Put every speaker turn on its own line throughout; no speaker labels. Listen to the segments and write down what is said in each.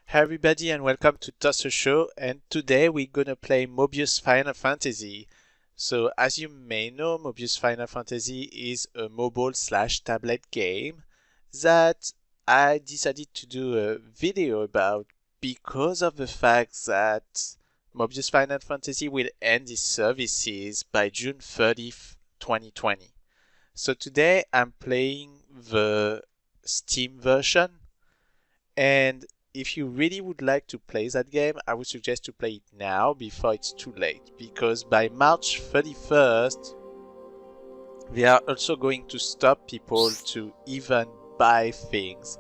Hi everybody and welcome to Tosser Show, and today we're gonna play Mobius Final Fantasy. So as you may know, Mobius Final Fantasy is a mobile slash tablet game that I decided to do a video about because of the fact that Mobius Final Fantasy will end its services by June 30th, 2020. So today I'm playing the Steam version, and if you really would like to play that game, I would suggest to play it now before it's too late, because by March 31st, they are also going to stop people to even buy things.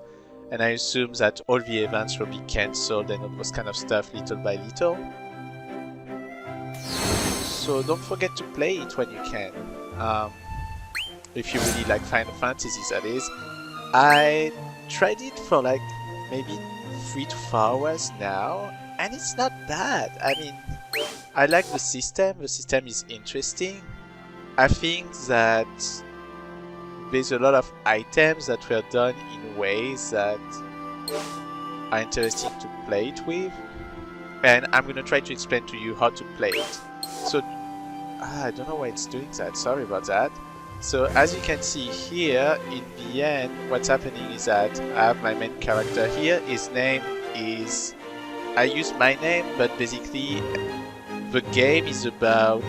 And I assume that all the events will be cancelled and all those kind of stuff little by little. So don't forget to play it when you can. If you really like Final Fantasy, that is. I tried it for like maybe 3 to 4 hours now, and it's not bad. I mean, I like the system is interesting. I think that there's a lot of items that were done in ways that are interesting to play it with, and I'm gonna try to explain to you how to play it. So, I don't know why it's doing that, sorry about that. So as you can see here, in the end, what's happening is that I have my main character here. His name is... I use my name, but basically the game is about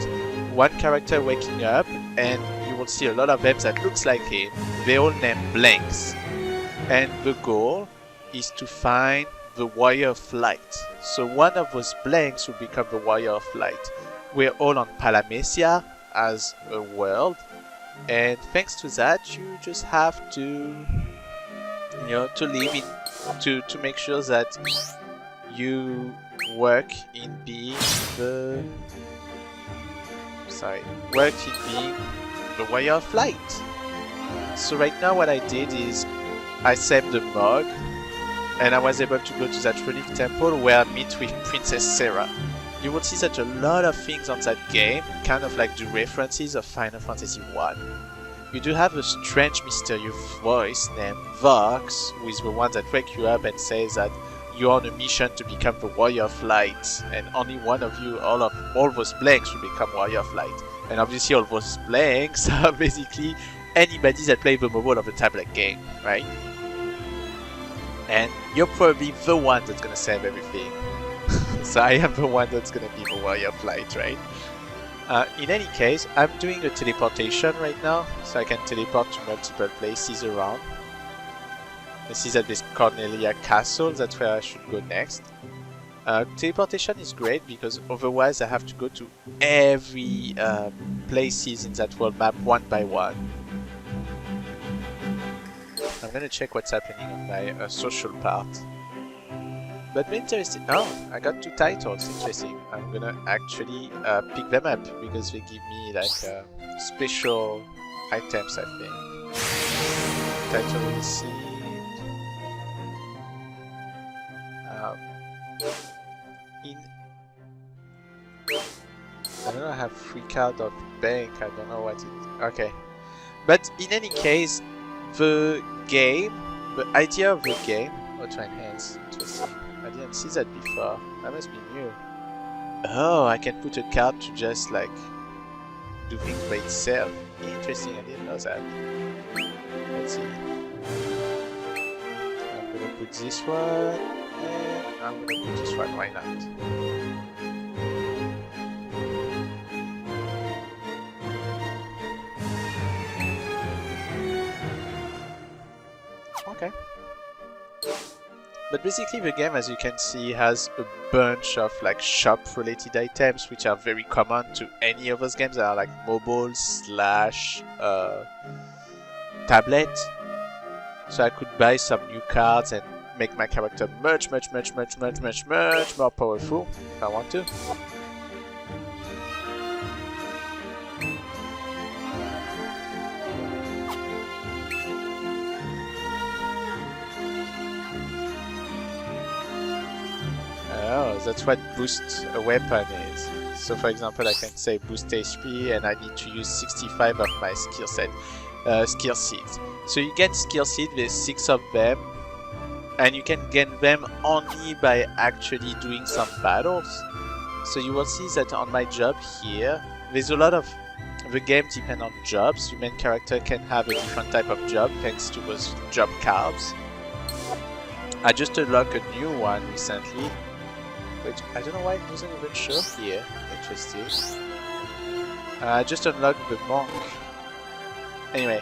one character waking up, and you will see a lot of them that looks like him. They all named Blanks. And the goal is to find the Warrior of Light. So one of those Blanks will become the Warrior of Light. We're all on Palamecia as a world. And thanks to that, you just have to, to live in, to make sure that you work in being the, the Warrior of Light. So right now what I did is I saved the mug, and I was able to go to that relic temple where I meet with Princess Sarah. You will see that a lot of things on that game kind of like do references of Final Fantasy 1. You do have a strange mysterious voice named Vox, who is the one that wakes you up and says that you're on a mission to become the Warrior of Light, and only one of you, all those Blanks will become Warrior of Light. And obviously all those Blanks are basically anybody that plays the mobile or the tablet game, right? And you're probably the one that's gonna save everything. So I am the one that's gonna be the Warrior of Light, right? In any case, I'm doing a teleportation right now, so I can teleport to multiple places around. I see that there's Cornelia Castle, that's where I should go next. Teleportation is great because otherwise I have to go to every places in that world map one by one. I'm gonna check what's happening on my social part. But interesting. Oh, I got 2 titles. Interesting. I'm gonna actually pick them up because they give me like special items, I think. Title received. I don't know. I have 3 cards of bank. I don't know what it. Okay. But in any case, the game, the idea of the game. Oh, to enhance. Interesting. I didn't see that before. That must be new. Oh, I can put a card to just like do things by itself. Interesting, I didn't know that. Let's see. I'm gonna put this one, and I'm gonna put this one, why not? Okay. But basically the game, as you can see, has a bunch of like shop-related items which are very common to any of those games that are like mobile slash tablet. So I could buy some new cards and make my character much more powerful if I want to. Oh, that's what boost a weapon is. So for example, I can say boost HP and I need to use 65 of my skill seeds. So you get skill seeds, there's 6 of them, and you can gain them only by actually doing some battles. So you will see that on my job here, there's a lot of the game depends on jobs. Your main character can have a different type of job thanks to those job cards. I just unlocked a new one recently, which I don't know why it doesn't even show here. Interesting. I just unlocked the monk. Anyway,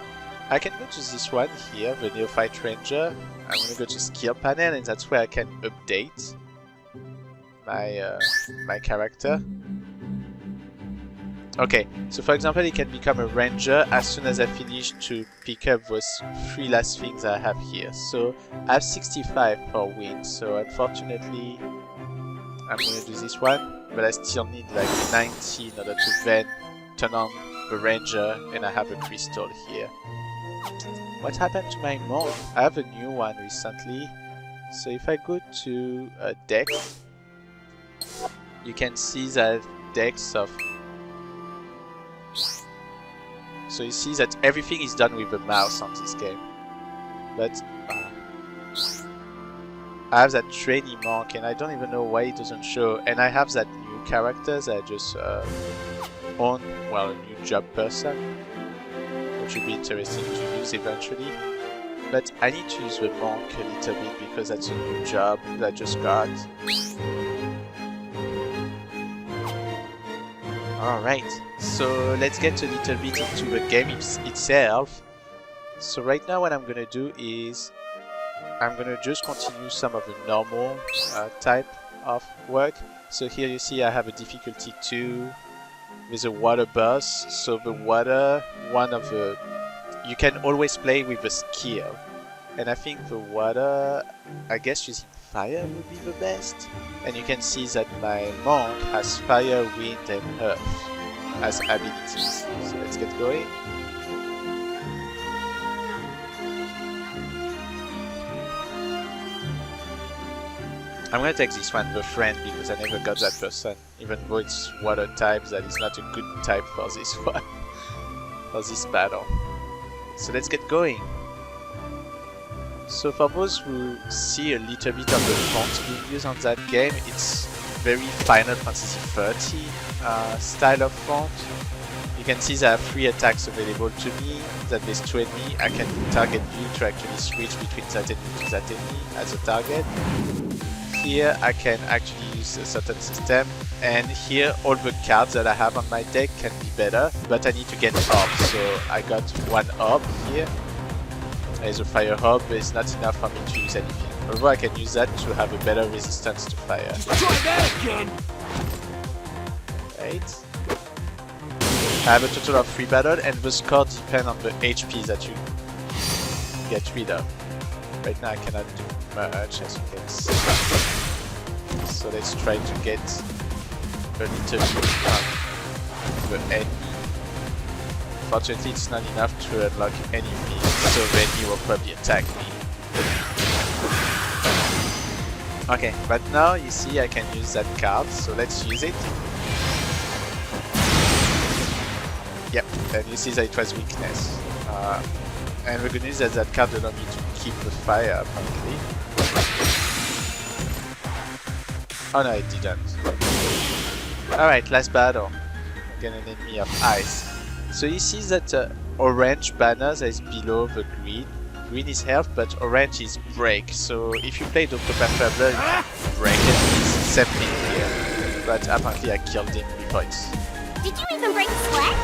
I can go to this one here, the Neophyte Ranger. I'm gonna go to skill panel, and that's where I can update my my character. Okay, so for example, he can become a ranger as soon as I finish to pick up those 3 last things I have here. So I have 65 for win, so unfortunately I'm gonna do this one, but I still need like 90 in order to then turn on the ranger, and I have a crystal here. What happened to my monk? I have a new one recently, so if I go to Dex, you can see that Dex of... So you see that everything is done with the mouse on this game. But I have that trainee monk, and I don't even know why it doesn't show. And I have that new character that I just own, well, a new job person, which would be interesting to use eventually. But I need to use the monk a little bit because that's a new job that I just got. Alright, so let's get a little bit into the game itself. So right now what I'm gonna do is I'm gonna just continue some of the normal type of work. So here you see I have a difficulty 2 with a water boss. So the water, one of the... You can always play with a skill. And I think the water, I guess using fire would be the best. And you can see that my monk has fire, wind and earth as abilities. So let's get going. I'm gonna take this one, the friend, because I never got that person. Even though it's water type, that is not a good type for this one. For this battle. So let's get going. So for those who see a little bit of the font being used on that game, it's very Final Fantasy 30 style of font. You can see there are 3 attacks available to me, that there's 2 enemy. I can target view to actually switch between that enemy to that enemy as a target. Here I can actually use a certain system, and here all the cards that I have on my deck can be better, but I need to get orbs, so I got 1 orb here. As a fire orb, but it's not enough for me to use anything. Although I can use that to have a better resistance to fire.
Try that again.
Right. I have a total of 3 battles, and the score depends on the HP that you get rid of. Right now I cannot do much, as you can see. So let's try to get a little bit on the enemy. Unfortunately, it's not enough to unlock anything, so then he will probably attack me. Okay, but now you see I can use that card, so let's use it. Yep, and you see that it was weakness. And the good news is that card allowed me to keep the fire, apparently. Oh no, it didn't. Alright, last battle. Again, an enemy of ice. So you see that orange banner that is below the green. Green is health, but orange is break. So if you play Dr. Perfabler, you can break it. It's the same thing here. But apparently I killed him before it's...
Did you even break the sweat?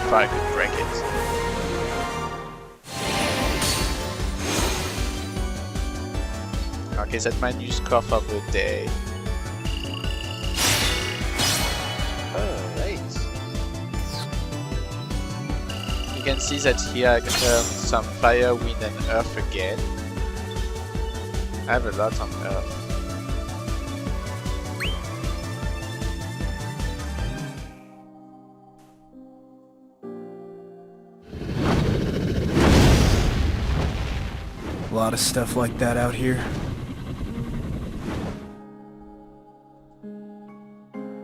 Before I could break it. Okay, that's my new score for the day. You can see that here I can earn some fire, wind and earth again. I have a lot on earth.
A lot of stuff like that out here.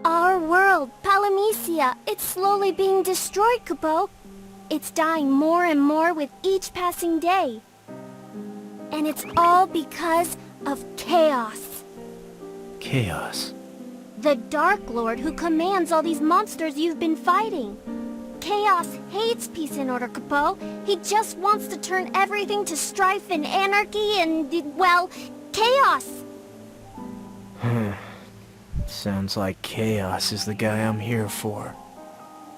Our world, Palamecia, it's slowly being destroyed, Kupo. It's dying more and more with each passing day. And it's all because of chaos.
Chaos.
The Dark Lord who commands all these monsters you've been fighting. Chaos hates peace and order, Capo. He just wants to turn everything to strife and anarchy and, well, chaos.
Sounds like Chaos is the guy I'm here for.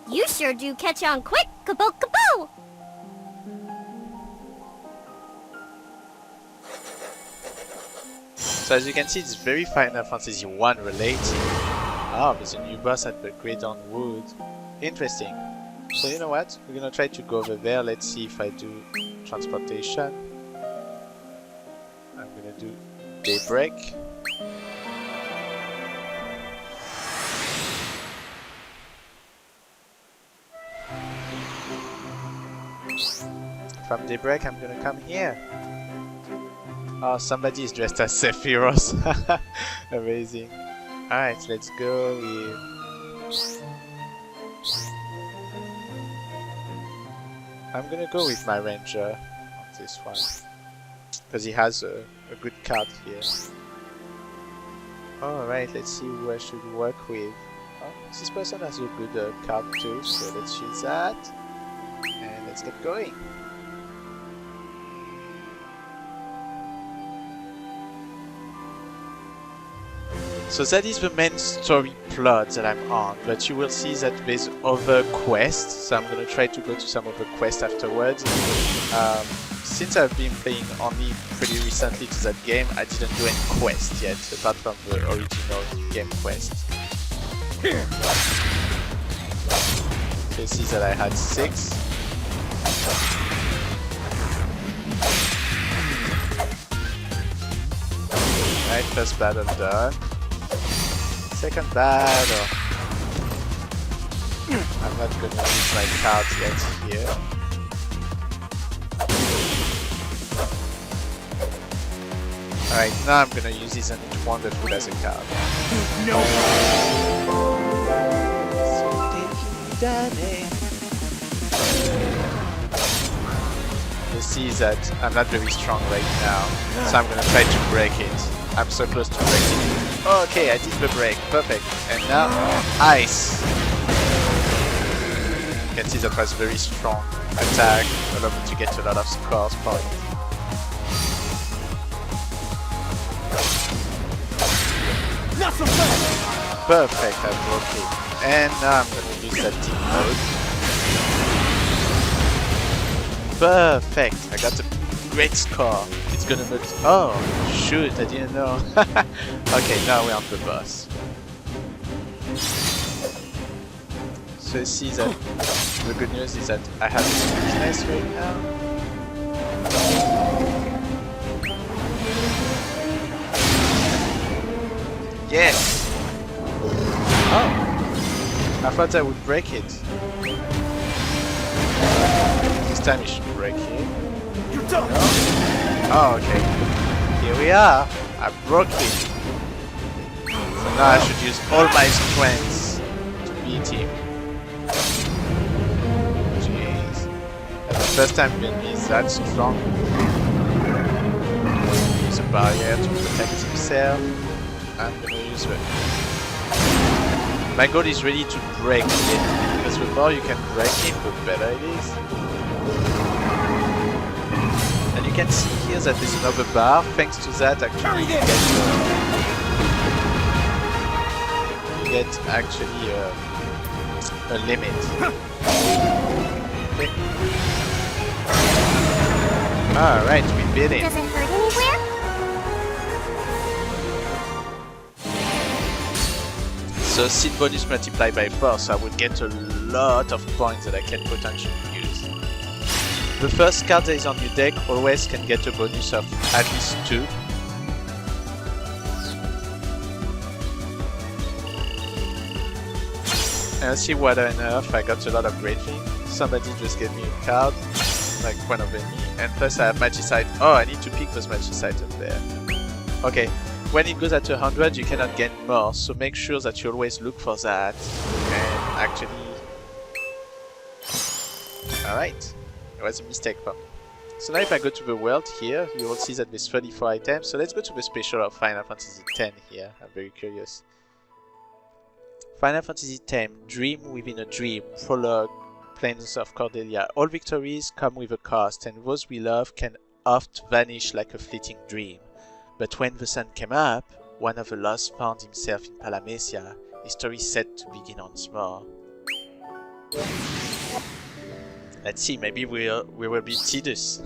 You sure do catch on quick, Capo Capo!
So as you can see, it's very Final Fantasy 1 related. Ah, there's a new boss at the Great on Wood. Interesting. So you know what? We're gonna try to go over there. Let's see if I do transportation. I'm gonna do Daybreak. From Daybreak, I'm gonna come here. Oh, somebody is dressed as Sephiroth. Amazing. Alright, let's go with... I'm gonna go with my ranger on this one. Because he has a good card here. Alright, let's see who I should work with. Oh, this person has a good card too, so let's use that. And let's get going. So that is the main story plot that I'm on, but you will see that there's other quests, so I'm gonna try to go to some of the quests afterwards. Since I've been playing only pretty recently to that game, I didn't do any quests yet, apart from the original game quest. You see that I had 6. Right, first battle done. Second battle. I'm not gonna use my cards yet here. Alright, now I'm gonna use this and it's wonderful as a card.
No!
So taking damage. You see that I'm not very strong right now, so I'm gonna try to break it. I'm so close to breaking it. Okay, I did the break, perfect. And now, ice. You can see that was very strong attack, allowed me to get a lot of scores points.
Not so fast!
Perfect, I broke it. And now I'm gonna use that team mode. Perfect, I got a great score. It's gonna look... Oh, shoot, I didn't know. Okay, now we're on the boss. So you see that the good news is that I have this weakness right now. Yes! Oh! I thought I would break it. This time it should break it.
You're done!
Oh, okay. Here we are. I broke it. So now I should use all my strengths to beat him. Jeez. That's the first time being is that strong. Use a barrier to protect himself. I'm gonna use it. My goal is really to break it, because the more you can break it, the better it is. And you can see here that there's another bar. Thanks to that, actually you get actually a limit. Okay. Alright, we beat it.
Does it hurt anywhere?
So seed bonus multiplied by 4, so I would get a lot of points that I can potentially use. The first card that is on your deck always can get a bonus of at least 2. And I see what enough, I got a lot of great things. Somebody just gave me a card, like one of them, and plus I have Magicite. Oh, I need to pick those Magicite up there. Okay. When it goes at 100, you cannot gain more, so make sure that you always look for that. And actually... Alright, it was a mistake for me. So now if I go to the world here, you will see that there's 34 items. So let's go to the special of Final Fantasy X here. I'm very curious. Final Fantasy X, Dream Within a Dream, Prologue, Plains of Cordelia. All victories come with a cost, and those we love can oft vanish like a fleeting dream. But when the sun came up, one of the lost found himself in Palamecia, his story set to begin once more. Let's see, maybe we will be Tidus.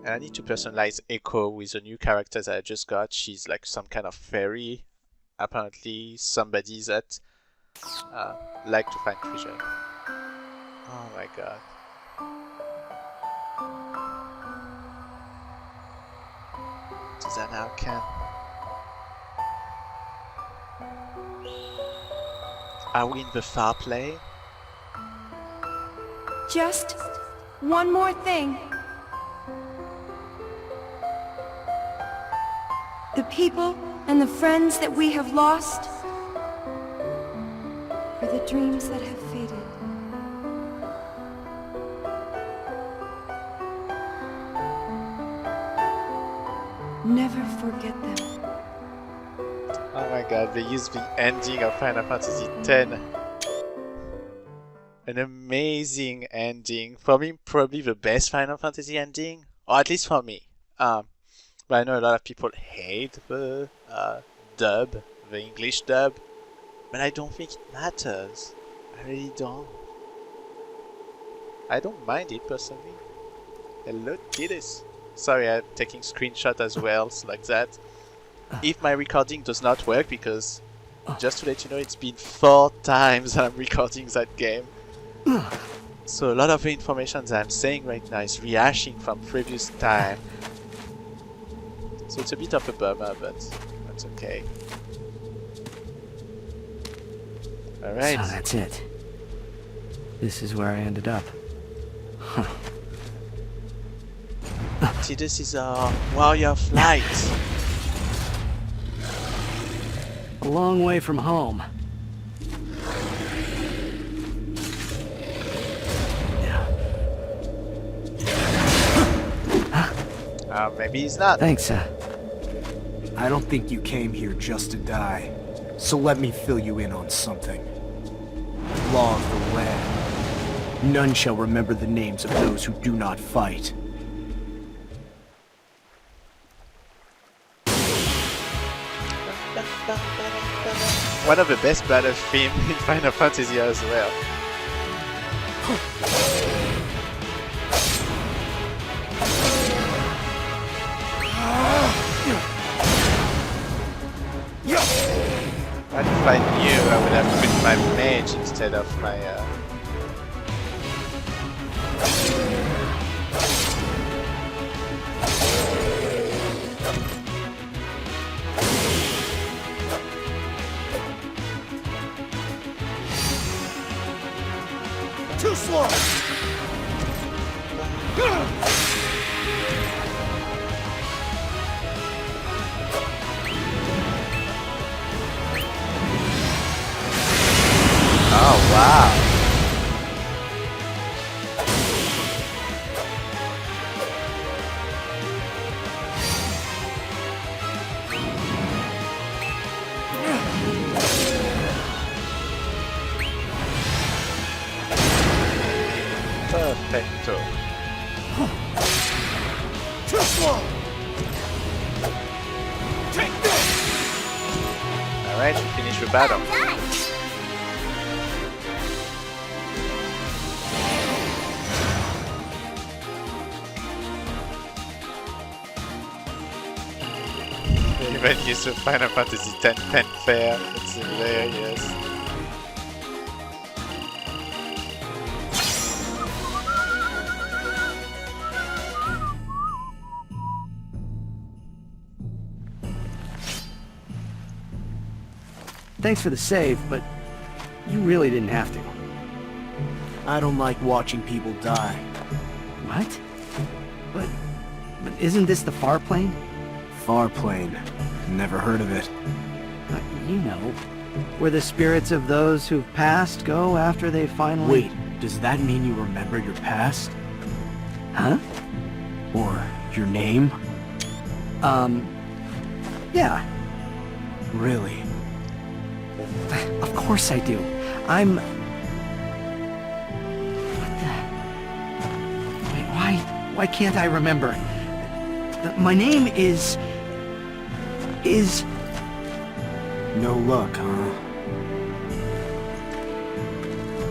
And I need to personalize Echo with the new character that I just got. She's like some kind of fairy. Apparently somebody that like to find treasure. Oh my god. Does that now can? Are we in the far play?
Just one more thing. The people and the friends that we have lost are the dreams that have faded. Never forget them.
Oh my god, they used the ending of Final Fantasy X. An amazing ending. For me, probably the best Final Fantasy ending. Or at least for me. But I know a lot of people hate the dub, the English dub. But I don't think it matters. I really don't. I don't mind it personally. Hello, Tidus. Sorry, I'm taking screenshot as well, so like that. If my recording does not work, because just to let you know, it's been 4 times that I'm recording that game. So a lot of the information that I'm saying right now is rehashing from previous time. So it's a bit of a bummer, but that's okay. Alright.
So that's it. This is where I ended up. Huh.
See, this is a warrior flight.
A long way from home.
Maybe he's not.
Thanks,
I don't think you came here just to die. So let me fill you in on something. Law of the land. None shall remember the names of those who do not fight.
One of the best battle themes in Final Fantasy as well. What if I knew I would have put my mage instead of my
Too slow!
Oh wow. Perfecto.
Too slow! Take this!
Alright, we finish the battle.
Done!
They even used the Final Fantasy X fanfare. It's hilarious.
Thanks for the save, but you really didn't have to.
I don't like watching people die.
What? But isn't this the far plane?
Far plane. Never heard of it.
You know, where the spirits of those who've passed go after they finally...
Wait, Does that mean you remember your past?
Huh?
Or your name?
Yeah.
Really?
Of course I do. I'm... What the... Wait, why can't I remember? My name is...
No luck, huh?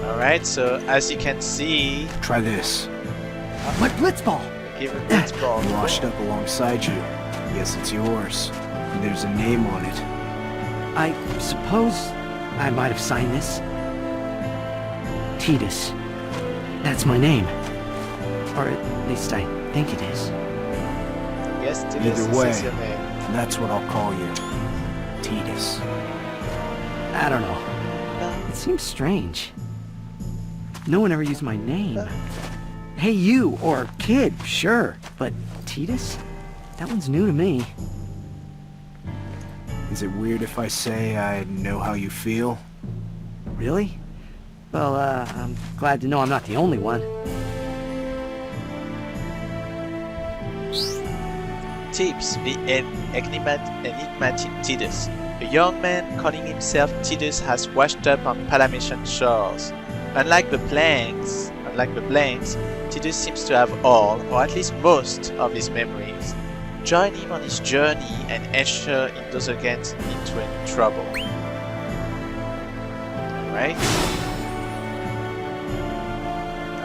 Alright, so as you can see,
Try this.
What blitzball?
give a blitzball.
Washed up alongside you. Yes, it's yours. And there's a name on it.
I suppose I might have signed this. Titus. That's my name. Or at least I think it is.
Yes, Titus,
Either
this
way.
is your name.
That's what I'll call you. Titus.
I don't know. It seems strange. No one ever used my name. Hey you, or kid, sure. But Titus? That one's new to me.
Is it weird if I say I know how you feel?
Really? Well, I'm glad to know I'm not the only one.
Tips, the enigmatic Titus. A young man calling himself Titus has washed up on Palametian shores. Unlike the Blanks, Titus seems to have all, or at least most, of his memories. Join him on his journey and ensure he doesn't get into any trouble. Alright.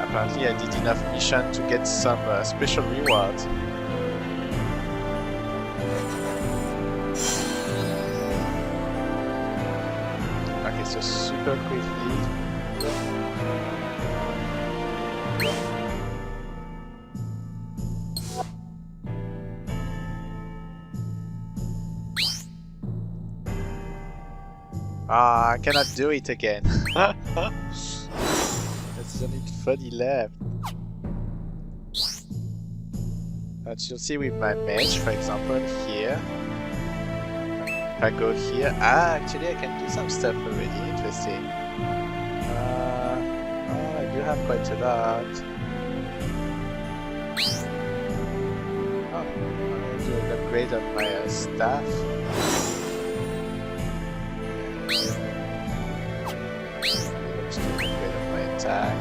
Apparently I did enough mission to get some special rewards. Okay, so super quickly. Ah, I cannot do it again. There's only 30 left. As you'll see with my mage, for example, here. If I go here, actually I can do some stuff already. Interesting. Oh, I do have quite a lot. Oh, I'm going to do an upgrade of my staff. Let's do an upgrade of my attack.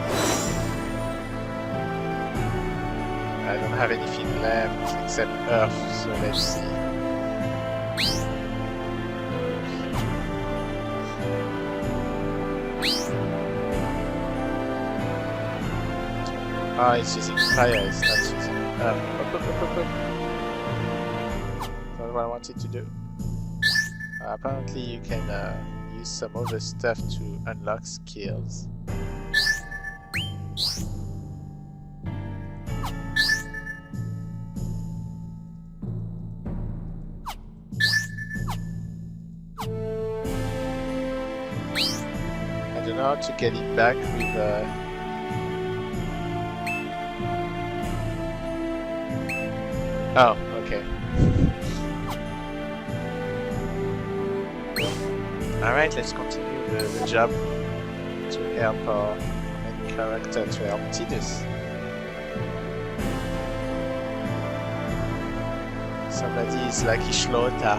I don't have anything left except Earth, so let's see. Ah, it's using fire, it's not using Earth. That's what I wanted to do. Apparently you can use some other stuff to unlock skills. I don't know how to get it back with Oh, okay. Alright, let's continue the job to help our main character, to help Titus. Somebody is like Ishlota.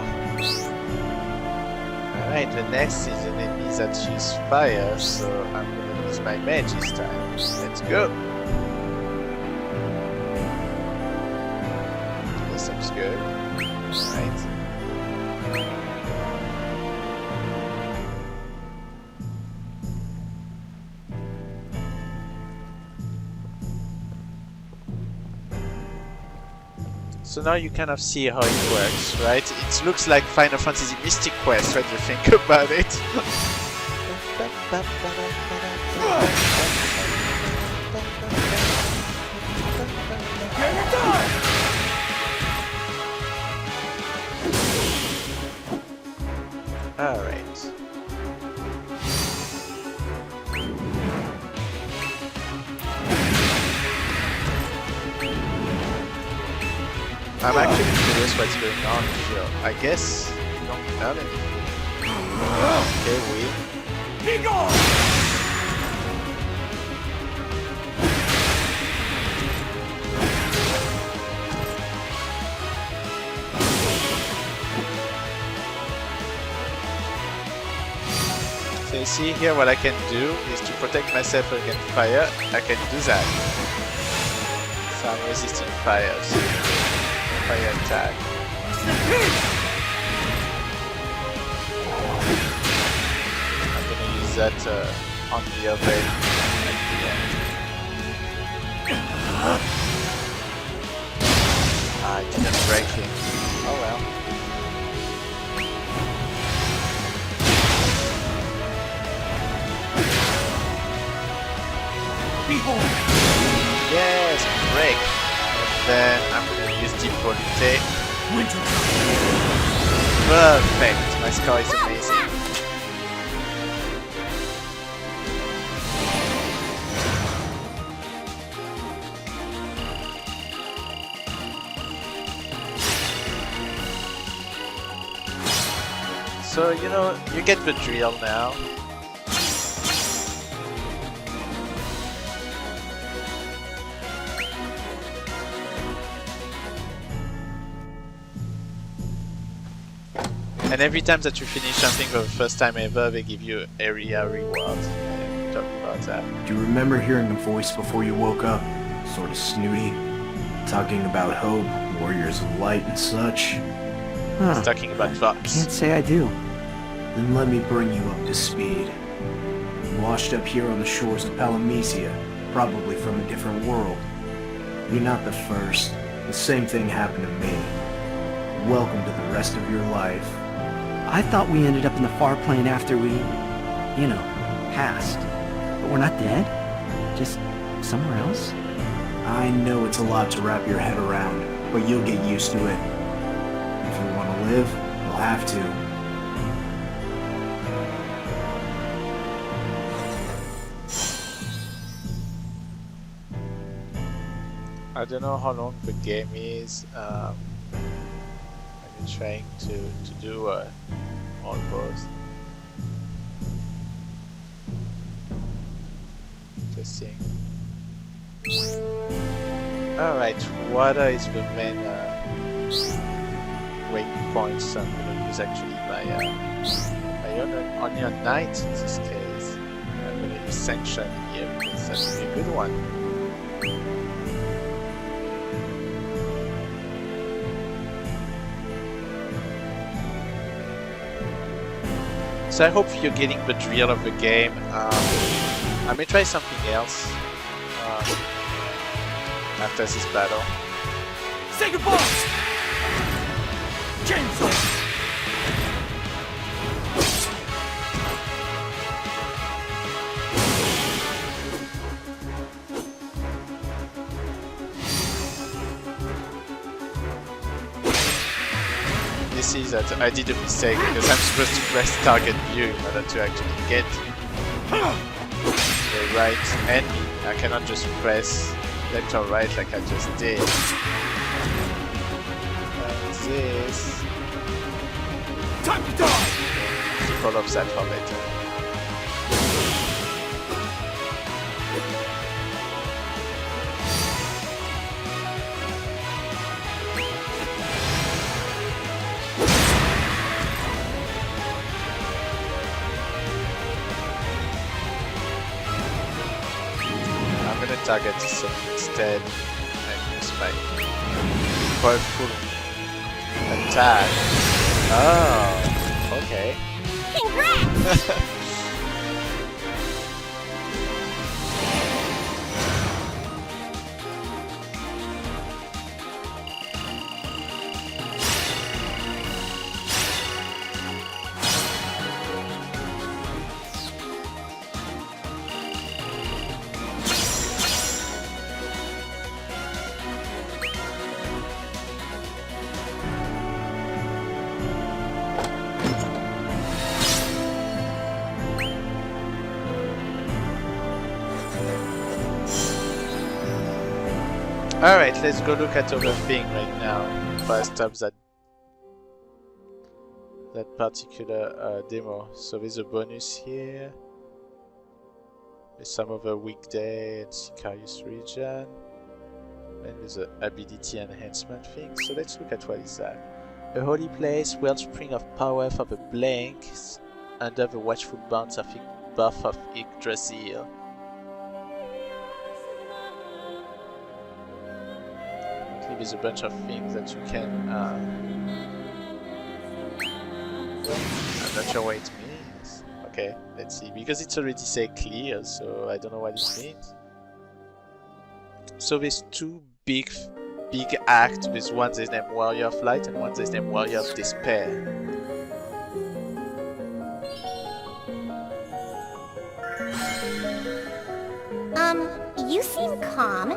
Alright, the next is an enemy that uses fire, so I'm gonna use my mage this time. Let's go! This seems good. Right. So now you kind of see how it works, right? It looks like Final Fantasy Mystic Quest when you think about it. Alright. I'm actually curious what's going on here. I guess we don't have anything. Okay, we. So you see here what I can do is to protect myself against fire. I can do that. So I'm resisting fire. So fire attack. I'm gonna use that on the other end at the end. Ah, I didn't break him. Oh well. Yes, break. And then I'm gonna use Deep Volute. Perfect. My score is amazing. So, you know, you get the drill now. And every time that you finish something for the first time ever, they give you area reward. Yeah, talk about that.
Do you remember hearing a voice before you woke up? Sort of snooty. Talking about hope, warriors of light and such.
Huh.
It's talking about fox.
Can't say I do.
Then let me bring you up to speed. You washed up here on the shores of Palamecia, probably from a different world. You're not the first. The same thing happened to me. Welcome to the rest of your life.
I thought we ended up in the far plane after we, you know, passed. But we're not dead? Just somewhere else?
I know it's a lot to wrap your head around, but you'll get used to it. If you want to live, you'll have to.
I don't know how long the game is. I'm trying to do almost. Interesting. Alright, water is the main waypoint, so I'm gonna use actually my onion knight in this case. I'm gonna use sanction here because that's a good one. So I hope you're getting the drill of the game. I may try something else after this battle.
Say goodbye! Chainsaw!
You see that I did a mistake because I'm supposed to press target view in order to actually get the right enemy. I cannot just press left or right like I just did. And this...
Time to die!
Keep all of that for later. Target this instead and use my powerful attack. Oh, okay.
Congrats!
Alright, let's go look at other thing right now. First up that particular demo. So there's a bonus here. There's some other weekday and Sicarius region. And there's an ability enhancement thing. So let's look at what is that. A holy place, wellspring of power for the blanks. under the watchful bounds of buff of Yggdrasil. Apparently there's a bunch of things that you can... I'm not sure what it means. Okay, let's see. Because it's already say clear, so I don't know what it means. So there's two big acts. There's one that's named Warrior of Light and one that's named Warrior of Despair.
You seem calm.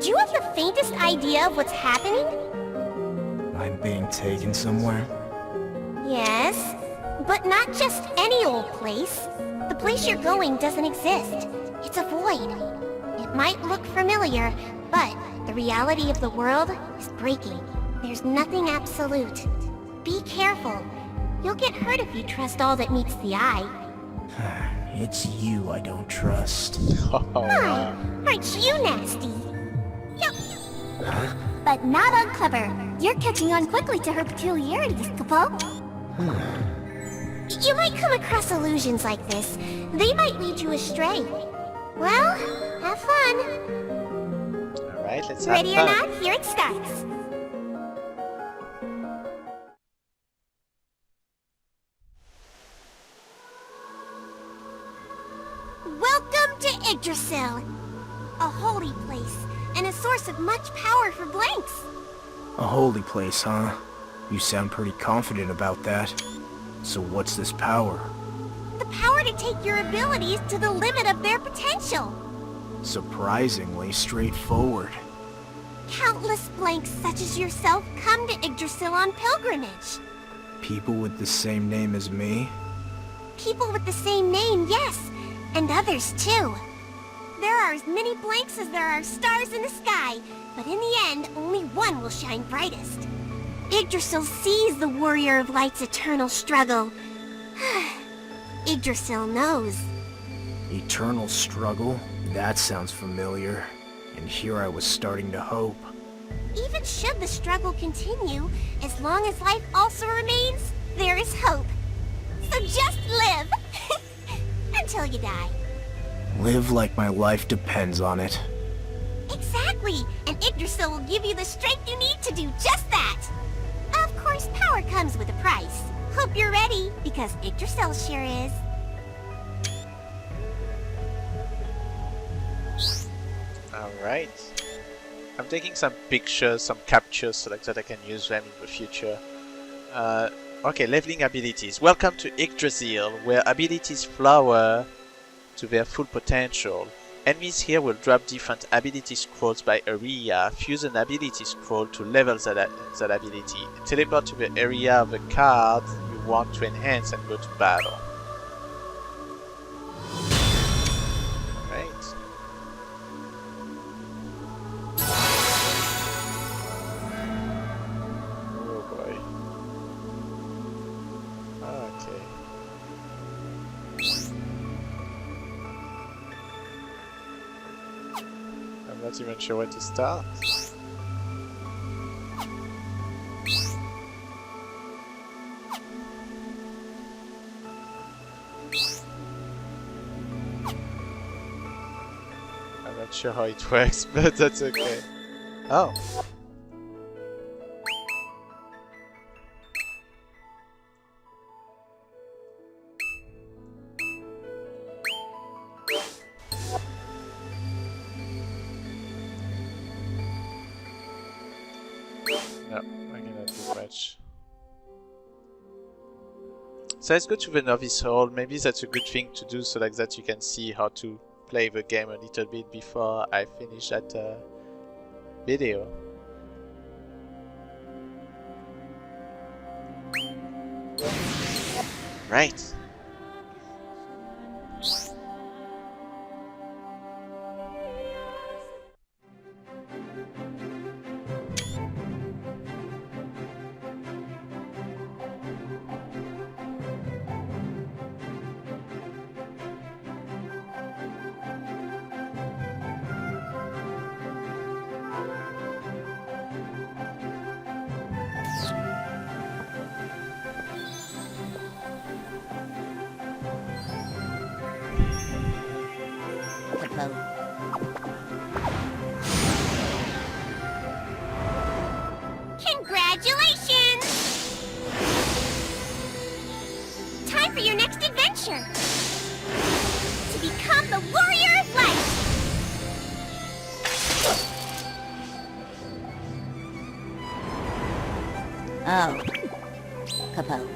Do you have the faintest idea of what's happening?
I'm being taken somewhere?
Yes, but not just any old place. The place you're going doesn't exist. It's a void. It might look familiar, but the reality of the world is breaking. There's nothing absolute. Be careful. You'll get hurt if you trust all that meets the eye.
It's you I don't trust.
Hi, aren't you nasty? Yep. But not unclever. You're catching on quickly to her peculiarities, Capo. You might come across illusions like this. They might lead you astray. Well, have fun.
Alright, let's have
Ready or
fun.
not, here it starts. Welcome to Yggdrasil, a holy place and a source of much power for blanks.
A holy place, huh? You sound pretty confident about that. So what's this power?
The power to take your abilities to the limit of their potential.
Surprisingly straightforward.
Countless blanks such as yourself come to Yggdrasil on pilgrimage.
People with the same name as me?
People with the same name, yes, and others too. There are as many blanks as there are stars in the sky, but in the end, only one will shine brightest. Yggdrasil sees the Warrior of Light's eternal struggle. Yggdrasil knows.
Eternal struggle? That sounds familiar. And here I was starting to hope.
Even should the struggle continue, as long as life also remains, there is hope. So just live! Until you die.
Live like my life depends on it.
Exactly! And Yggdrasil will give you the strength you need to do just that! Of course, power comes with a price. Hope you're ready, because Yggdrasil sure is.
Alright. I'm taking some pictures, some captures, so like that I can use them in the future. Okay, leveling abilities. Welcome to Yggdrasil, where abilities flower to their full potential. Enemies here will drop different ability scrolls by area. Fuse an ability scroll to level that ability. Teleport to the area of the card you want to enhance and go to battle. Right. Oh boy. Okay. I'm not even sure where to start. I'm not sure how it works, but that's okay. Oh. No, I cannot do much. So let's go to the novice hall. Maybe that's a good thing to do, so like that you can see how to play the game a little bit before I finish that video. Right.
Kupo.
Congratulations! Time for your next adventure. To become the Warrior of Light.
Oh. Kupo.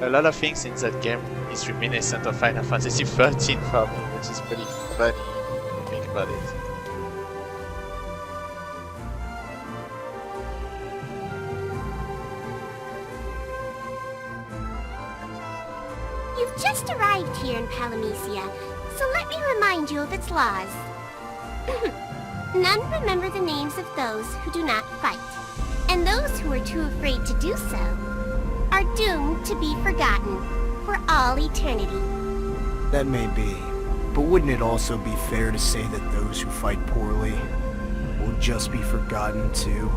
A lot of things in that game is reminiscent of Final Fantasy 13 for me, which is pretty funny when you think about it.
You've just arrived here in Palamecia, so let me remind you of its laws. None remember the names of those who do not fight, and those who are too afraid to do so are doomed to be forgotten for all eternity.
That may be, but wouldn't it also be fair to say that those who fight poorly will just be forgotten too?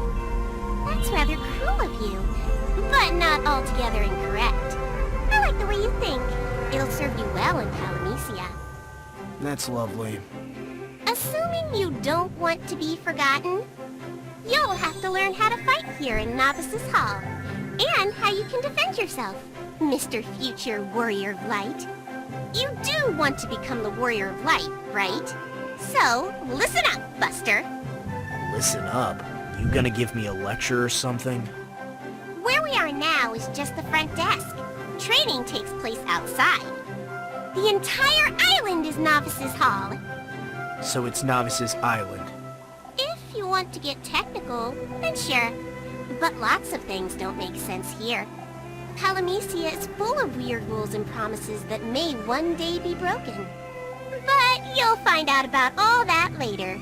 That's rather cruel of you, but not altogether incorrect. I like the way you think. It'll serve you well in Palamecia.
That's lovely.
Assuming you don't want to be forgotten, you'll have to learn how to fight here in Novice's Hall, and how you can defend yourself, Mr. Future Warrior of Light. You do want to become the Warrior of Light, right? So, listen up, Buster.
Listen up. You gonna give me a lecture or something?
Where we are now is just the front desk. Training takes place outside. The entire island is Novice's Hall.
So it's Novice's Island.
If you want to get technical, then sure. But lots of things don't make sense here. Palamecia is full of weird rules and promises that may one day be broken. But you'll find out about all that later.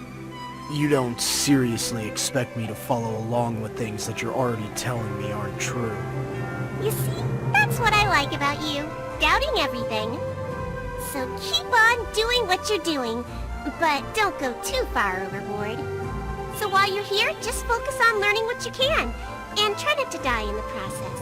You don't seriously expect me to follow along with things that you're already telling me aren't true.
You see, that's what I like about you, doubting everything. So keep on doing what you're doing, but don't go too far overboard. So while you're here, just focus on learning what you can, and try not to die in the process.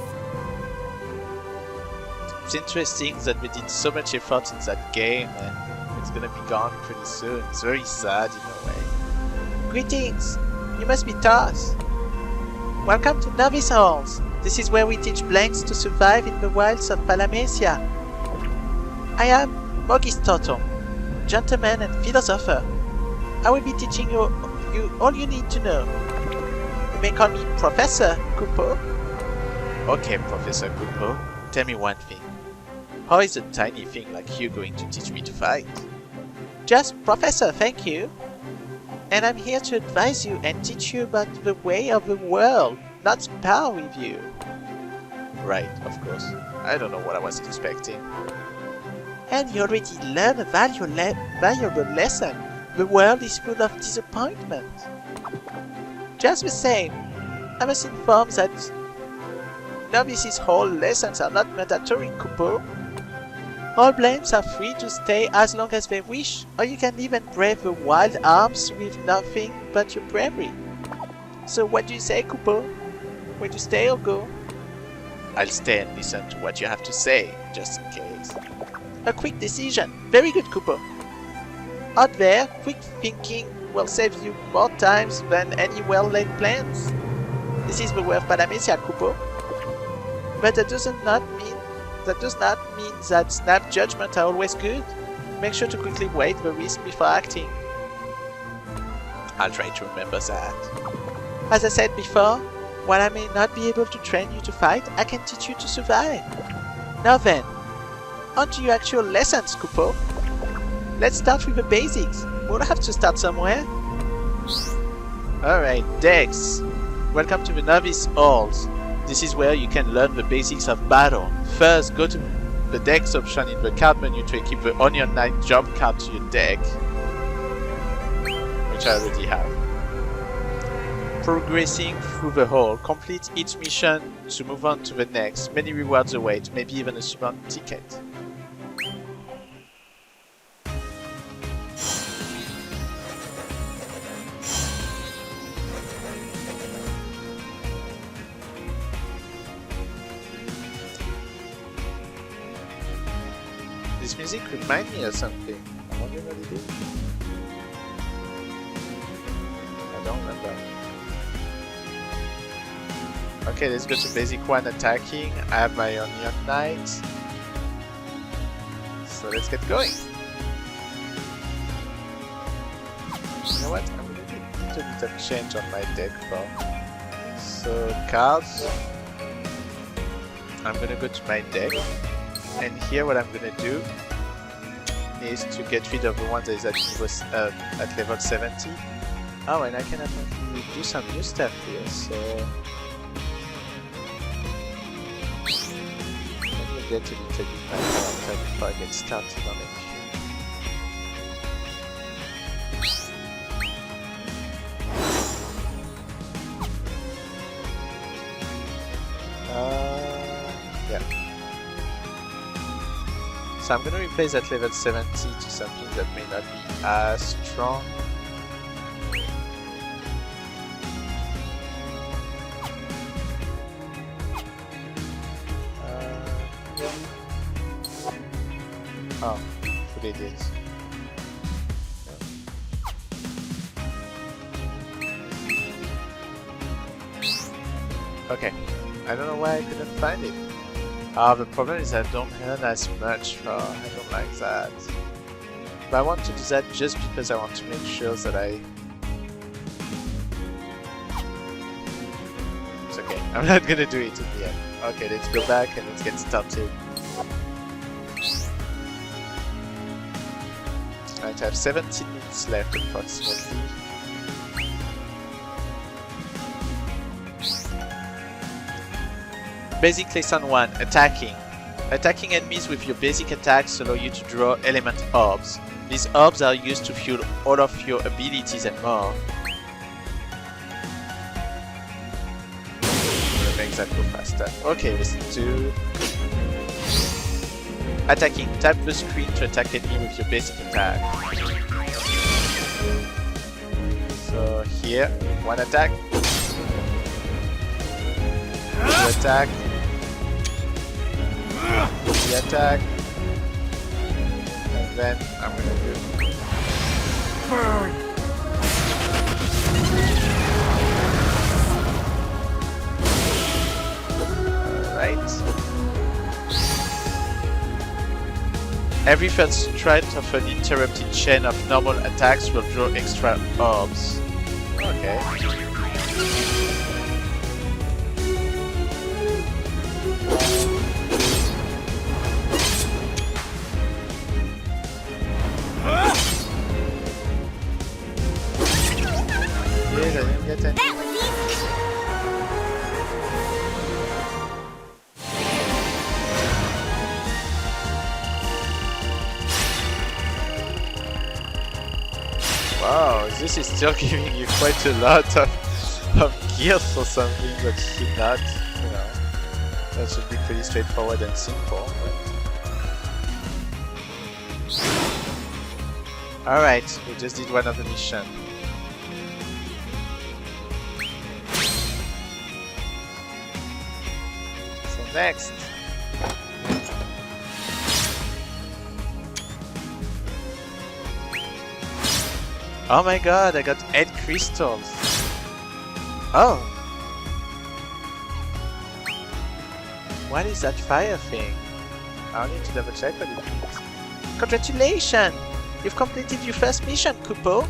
It's interesting that we did so much effort in that game and it's gonna be gone pretty soon. It's very sad in a way. Greetings! You must be Tars. Welcome to Novice Halls. This is where we teach blanks to survive in the wilds of Palamecia. I am Mobius Final Fantasy, gentleman and philosopher. I will be teaching you all you need to know. You may call me Professor Kupo. Okay, Professor Kupo, tell me one thing. How is a tiny thing like you going to teach me to fight? Just Professor, thank you. And I'm here to advise you and teach you about the way of the world, not spar with you. Right, of course. I don't know what I was expecting. And you already learned a valuable lesson. The world is full of disappointment. Just the same, I must inform that Novice's Hall lessons are not mandatory, Kupo. All blames are free to stay as long as they wish, or you can even brave the wild arms with nothing but your bravery. So what do you say, Kupo? Will you stay or go? I'll stay and listen to what you have to say, just in case. A quick decision. Very good, Kupo. Out there, quick thinking will save you more times than any well-laid plans. This is the way of Palamecia, Kupo. But that does not mean that snap judgments are always good. Make sure to quickly weigh the risk before acting. I'll try to remember that. As I said before, while I may not be able to train you to fight, I can teach you to survive. Now then, on to your actual lessons, Kupo. Let's start with the basics. We'll have to start somewhere. Alright, Dex. Welcome to the Novice Halls. This is where you can learn the basics of battle. First, go to the Dex option in the card menu to equip the Onion Knight jump card to your deck, which I already have. Progressing through the hall, complete each mission to move on to the next. Many rewards await, maybe even a summon ticket. This music reminds me of something. I wonder what it is. Okay, let's go to basic 1 attacking. I have my Onion Knight. So let's get going. You know what? I'm gonna do a little bit of change on my deck for. So cards. I'm gonna go to my deck. And here what I'm gonna do is to get rid of the one that is at level 70. Oh, and I can apparently do some new stuff here, so... Let me get a little bit back before I get started on it. Yeah. So I'm gonna replace that level 70 to something that may not be as strong. Oh, what it is. Okay, I don't know why I couldn't find it. The problem is I don't earn as much for, I don't like that. But I want to do that just because I want to make sure that It's okay, I'm not gonna do it in the end. Okay, let's go back and let's get started. Right, I have 17 minutes left approximately. Basic lesson 1, attacking. Attacking enemies with your basic attacks allow you to draw element orbs. These orbs are used to fuel all of your abilities and more. Make that go faster. Okay, let's do... Attacking. Tap the screen to attack enemy with your basic attack. So here, one attack. Two attack. The attack, and then I'm gonna do burn. Alright. Every first strike of an interrupted chain of normal attacks will draw extra orbs. Okay.
That was easy!
Wow, this is still giving you quite a lot of gear for something that should not, you know, that should be pretty straightforward and simple. Alright, we just did one of the missions. Next. Oh my god, I got 8 crystals. Oh. What is that fire thing? I'll need to double check what it means. Congratulations! You've completed your first mission, Kupo.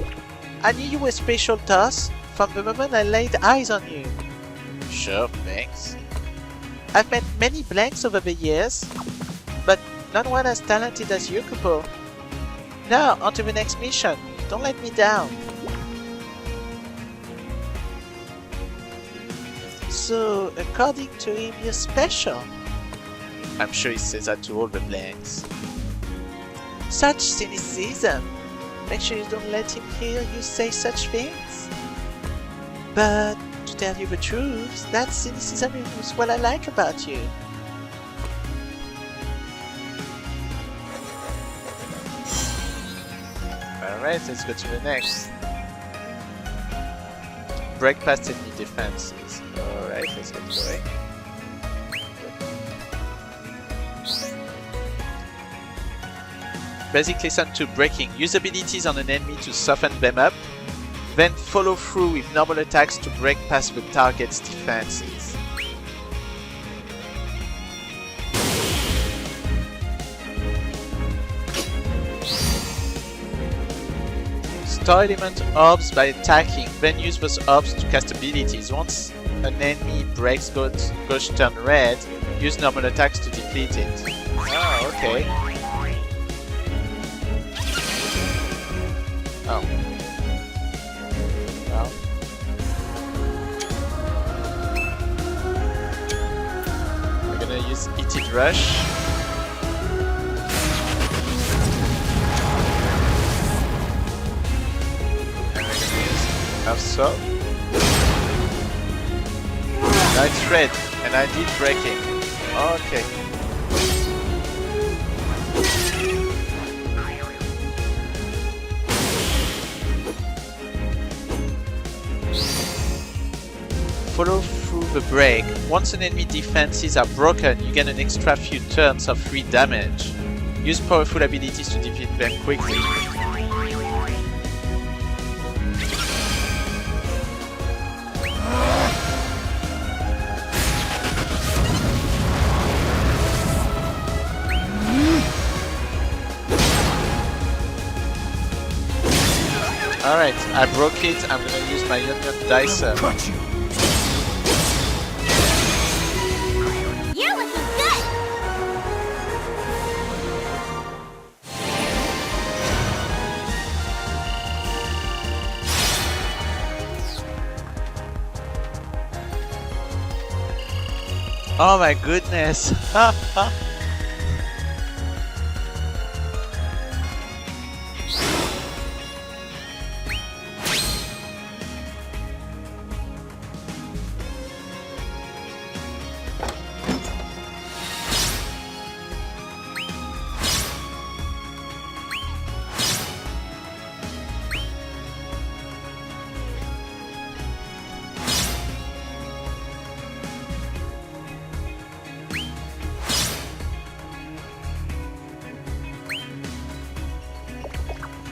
I knew you were special to us from the moment I laid eyes on you. Sure, thanks. I've met many blanks over the years, but none one as talented as you, Kupo. Now, on to the next mission. Don't let me down. So, according to him, you're special. I'm sure he says that to all the blanks. Such cynicism. Make sure you don't let him hear you say such things. But to tell you the truth, that cynicism is what I like about you. Alright, let's go to the next. Break past enemy defenses. Alright, let's get going. Basic lesson 2, breaking. Use abilities on an enemy to soften them up. Then follow through with normal attacks to break past the target's defenses. Store element orbs by attacking, then use those orbs to cast abilities. Once an enemy breaks goes turn red, use normal attacks to defeat it. Oh, okay. Oh. Well. We're gonna use Heated Rush. So now it's red and I did breaking. Okay. Follow through the break. Once an enemy defenses are broken, you get an extra few turns of free damage. Use powerful abilities to defeat them quickly. Alright, I broke it. I'm gonna use my Onion Dicer.
Cut you.
You're looking good!
Oh my goodness!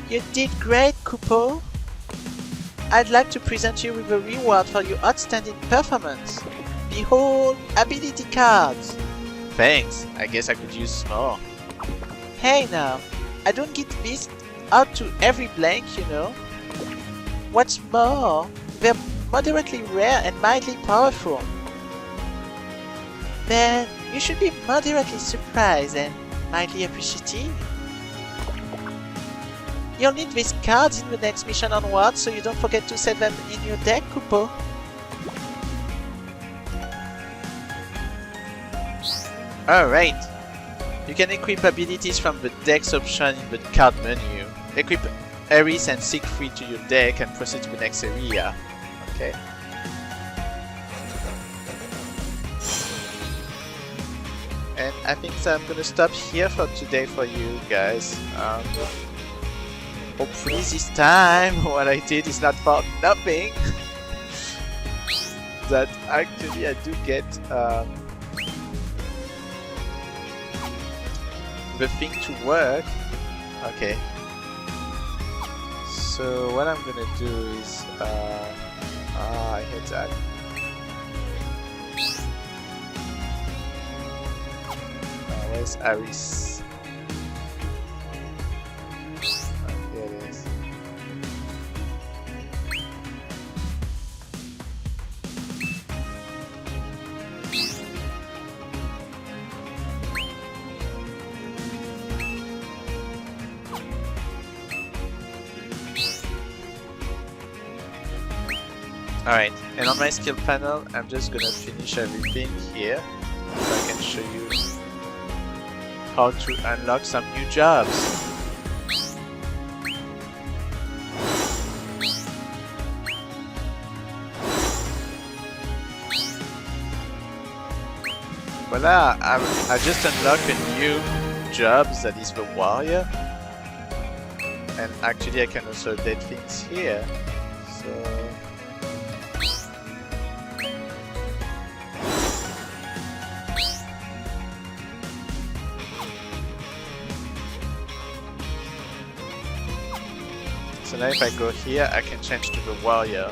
You did great, Kupo. I'd like to present you with a reward for your outstanding performance. Behold, ability cards. Thanks, I guess I could use more. Hey now, I don't get this out to every blank, you know. What's more, they're moderately rare and mildly powerful. Then you should be moderately surprised and mildly appreciative. You'll need these cards in the next mission onward, so you don't forget to set them in your deck, Kupo. Alright. You can equip abilities from the deck's option in the card menu. Equip Ares and Siegfried to your deck and proceed to the next area. Okay. And I think that I'm gonna stop here for today for you guys. Hopefully this time what I did is not for nothing. That actually I do get the thing to work. Okay. So what I'm gonna do is I hate that. Where's Aris? Here it is. Alright, and on my skill panel, I'm just gonna finish everything here so I can show you how to unlock some new jobs. Voila, I just unlocked a new job that is the warrior. And actually I can also update things here. So So now if I go here, I can change to the warrior.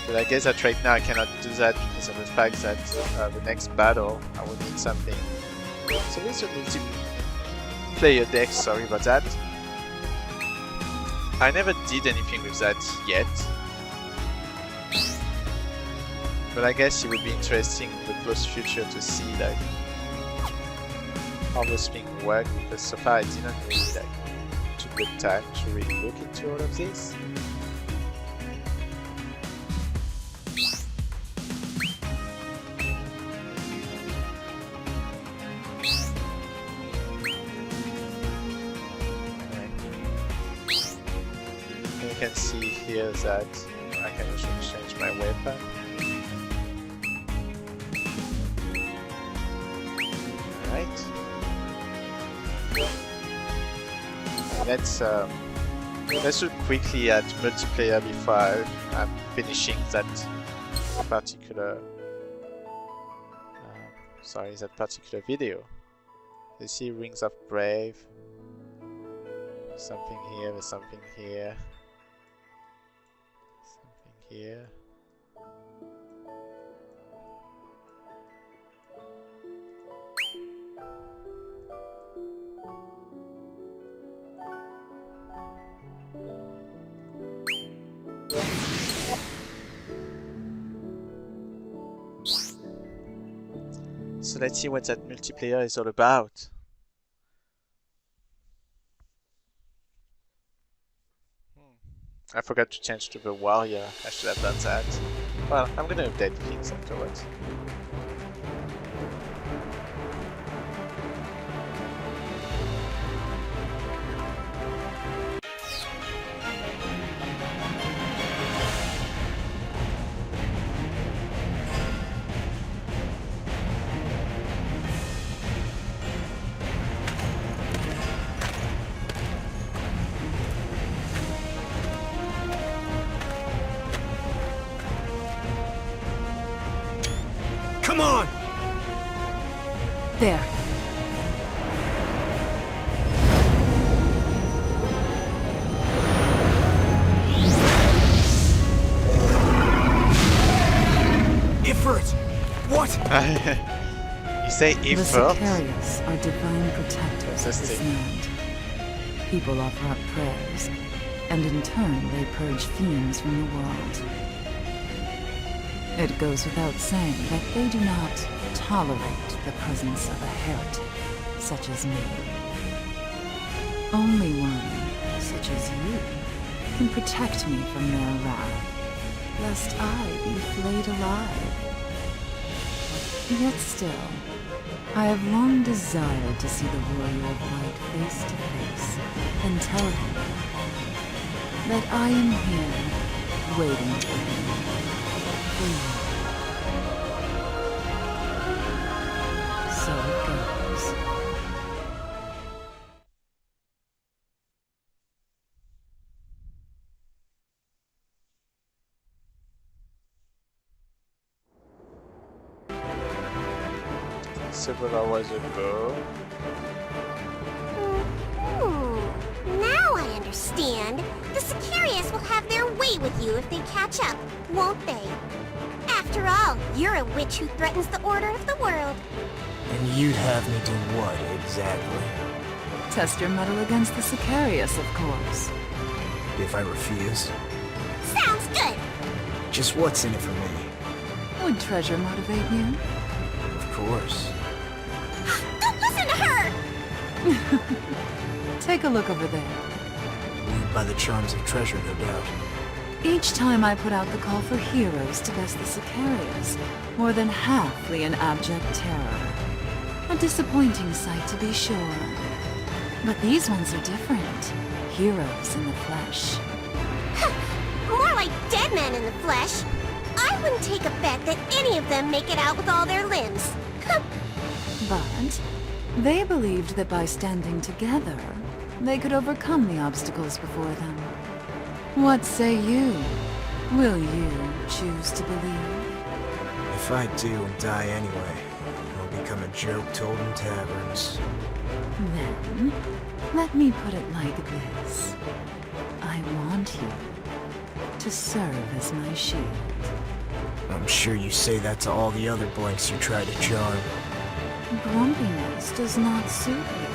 But I guess that right now I cannot do that because of the fact that the next battle I will need something. So this is a multiplayer deck, sorry about that. I never did anything with that yet. But I guess it would be interesting in the close future to see like how those things work, because so far I didn't really like took the time to really look into all of this. You can see here that I can also change my weapon. Alright. Let's look quickly at multiplayer before I'm finishing that particular that particular video. You see Rings of Brave. Something here, there's something here. Here. So let's see what that multiplayer is all about. I forgot to change to the warrior. I should have done that. Well, I'm gonna update things afterwards.
Come on!
There.
Ifrit! What?
You say
The
effort?
Sicarius are divine protectors of this land. People offer up prayers, and in turn they purge fiends from the world. It goes without saying that they do not tolerate the presence of a heretic such as me. Only one, such as you, can protect me from their wrath, lest I be flayed alive. Yet still, I have long desired to see the warrior of light face to face and tell him that I am here, waiting for him. So it goes.
Several hours ago.
Now I understand. The Sicarius will have their way with you if they catch up, won't they? After all, you're a witch who threatens the order of the world.
And you'd have me do what, exactly?
Test your mettle against the Sicarius, of course.
If I refuse?
Sounds good!
Just what's in it for me?
Would treasure motivate you?
Of course.
Don't listen to her!
Take a look over there.
Wooed by the charms of treasure, no doubt.
Each time I put out the call for heroes to best the Sicarius, more than half flee in abject terror. A disappointing sight, to be sure. But these ones are different. Heroes in the flesh.
More like dead men in the flesh. I wouldn't take a bet that any of them make it out with all their limbs.
But they believed that by standing together, they could overcome the obstacles before them. What say you? Will you choose to believe?
If I do and die anyway, I'll become a joke told in taverns.
Then, let me put it like this. I want you to serve as my shield.
I'm sure you say that to all the other blanks you try to charm.
Grumpiness does not suit you.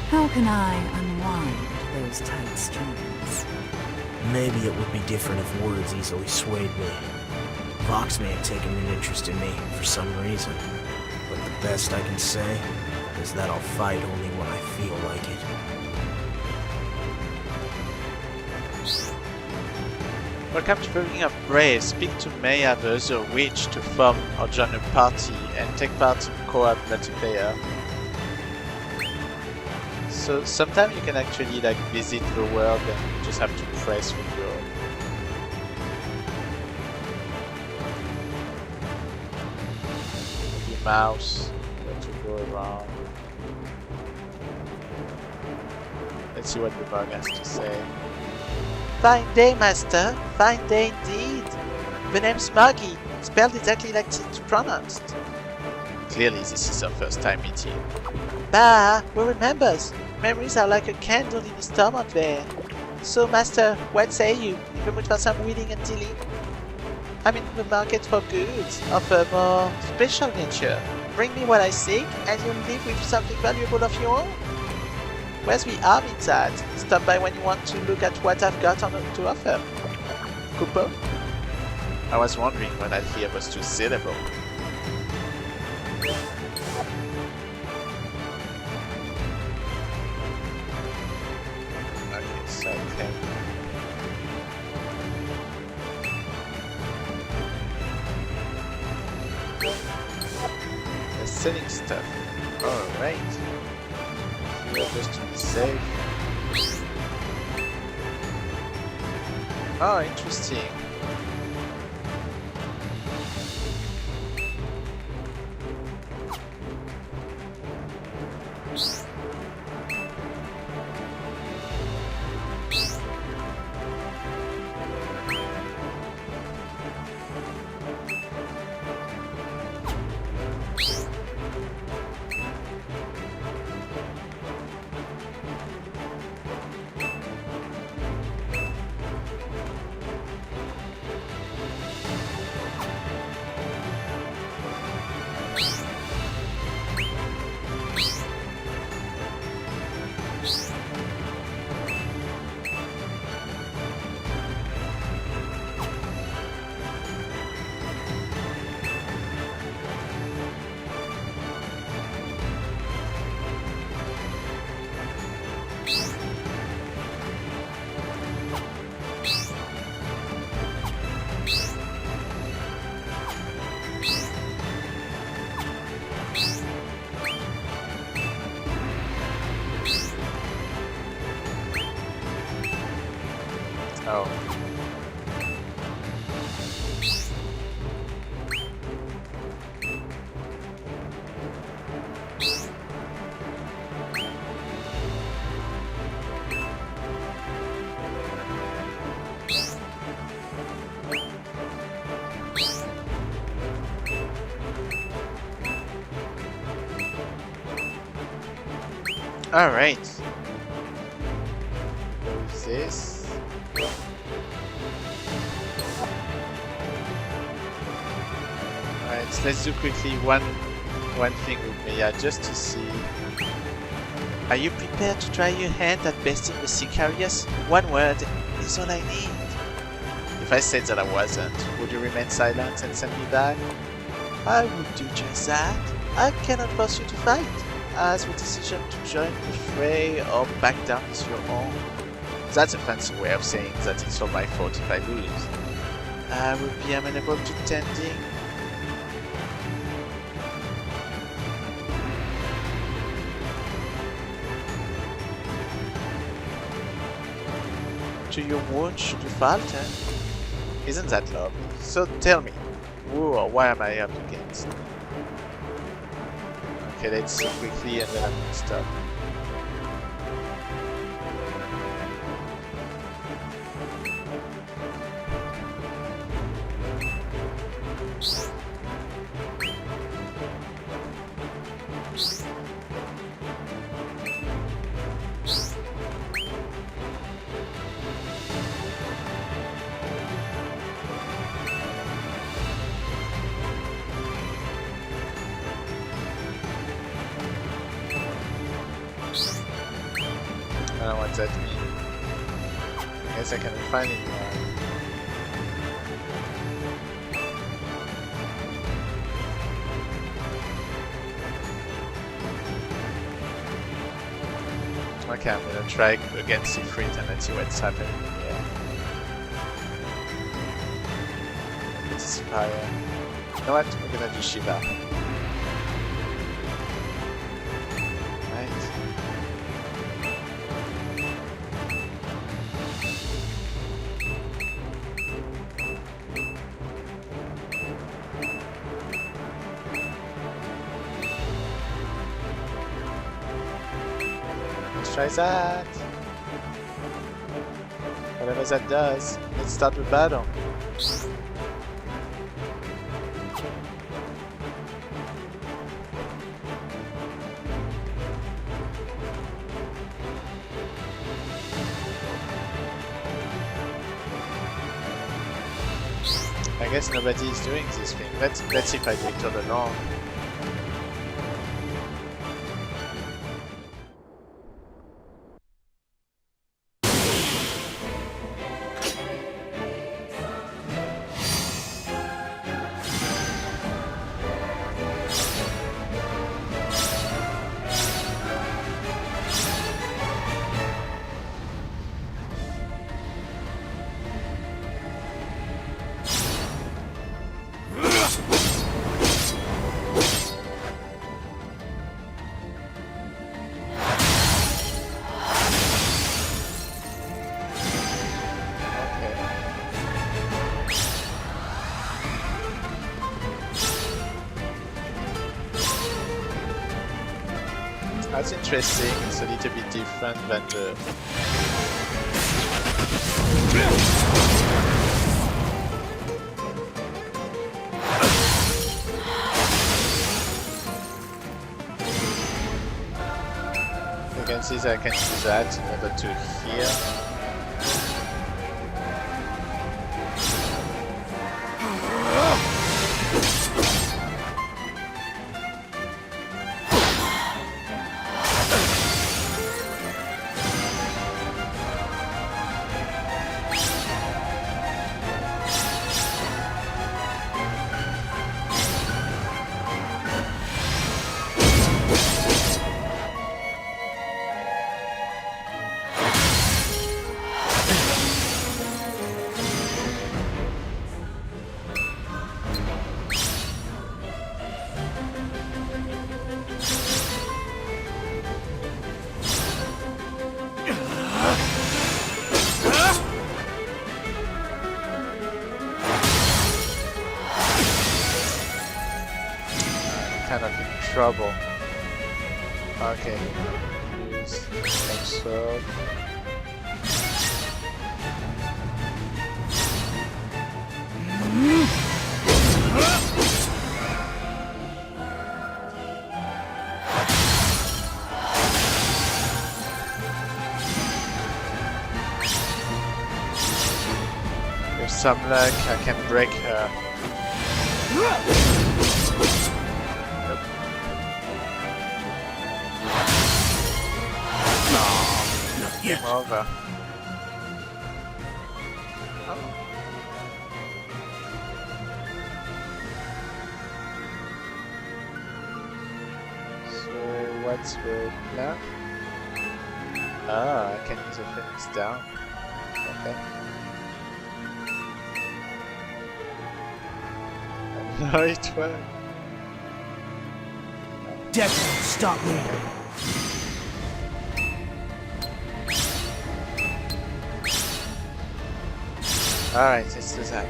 How can I unwind those tight strings.
Maybe it would be different if words easily swayed me. Vox may have taken an interest in me for some reason, but the best I can say is that I'll fight only when I feel like it.
Welcome to the Ring of Brave. Speak to Maya the Other Witch to form or join a party and take part in co-op multiplayer. So sometimes you can actually like visit the world and you just have to press with your mouse where to go around. Let's see what the bug has to say. Fine day, master. Fine day indeed. The name's Margie, spelled exactly like it's pronounced. Clearly this is our first time meeting. Bah, we remembers. Memories are like a candle in a storm out there. So, master, what say you? In the mood for some wheeling and dealing? I'm in the market for goods of a more special nature. Bring me what I seek, and you'll leave with something valuable of your own. Where's the harm in that? Stop by when you want to look at what I've got to offer. Kupo? I was wondering when I'd hear those two syllables. Okay, so okay. They're selling stuff. Alright. Just to be safe. Oh, interesting. Oh. All right. What is this? Alright, so let's do quickly one thing with Mia just to see. Are you prepared to try your hand at besting the Sicarius? One word is all I need. If I said that I wasn't, would you remain silent and send me back? I would do just that. I cannot force you to fight, as the decision to join the fray or back down is your own. That's a fancy way of saying that it's all my fault if I lose. I would be amenable to tending. To your wound should you falter. Isn't that lovely? So tell me, who or why am I up against? Okay, let's see quickly and then I'm gonna stop. I don't know what that means. guess I cannot find anymore. Okay, I'm gonna try again Siegfried and let's see what's happening here. Inspire. You know what? We're gonna do Shiva. Right. Let's try that. Whatever that does. Let's start the battle. I guess nobody is doing this thing. Let's see if I do it all along. That's interesting, it's a little bit different than the... You can see that I can do that in order to heal. Kind of in trouble. Okay. Use some sword. With some luck, I can break her. Game over. Oh. So what's the plan? Ah, I can use the Phoenix down. Okay. No, it worked.
Definitely stop me.
Alright, let's do that.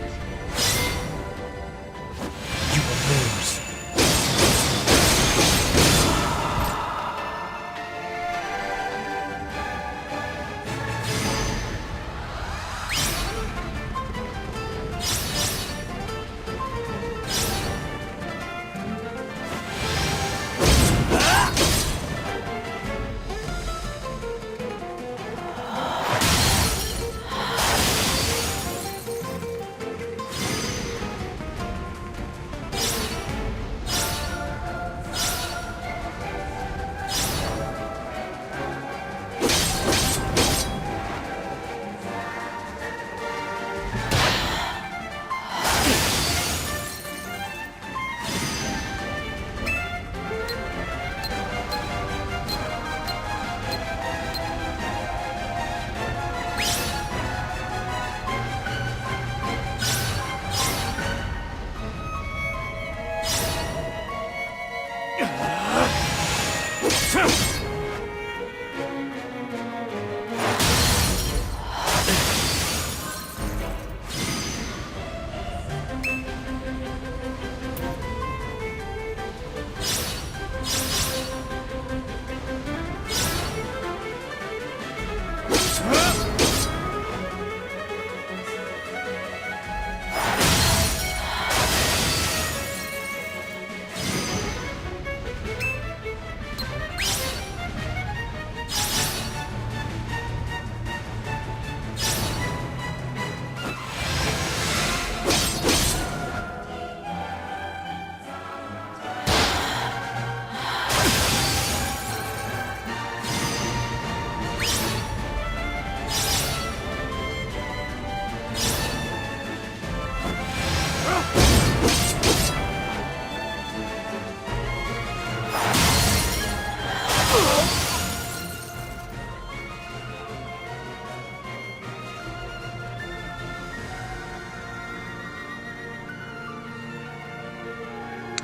You will lose.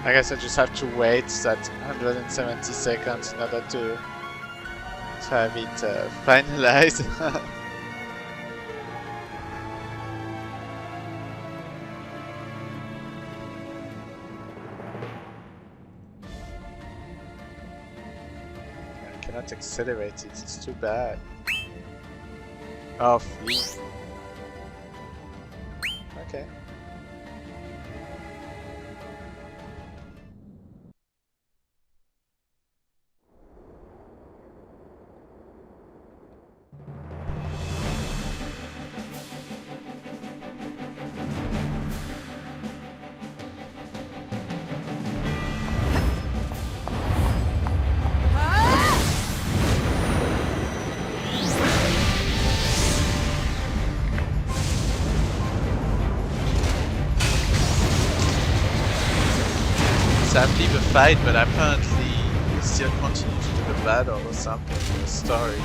I guess I just have to wait that 170 seconds in order to have it finalized. I cannot accelerate it, it's too bad. Oh, free. Okay. Sadly the fight, but apparently we still continue to do the battle or something in the story.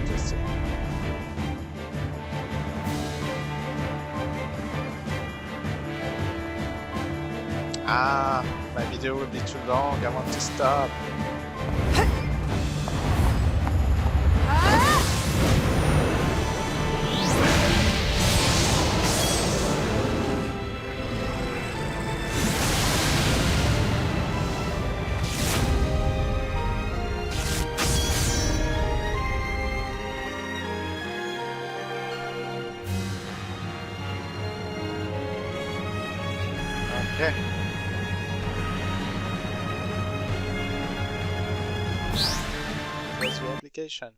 Interesting. Ah, my video will be too long, I want to stop. Okay. Close your application.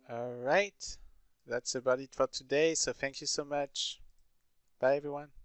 Alright. That's about it for today, so thank you so much. Bye everyone.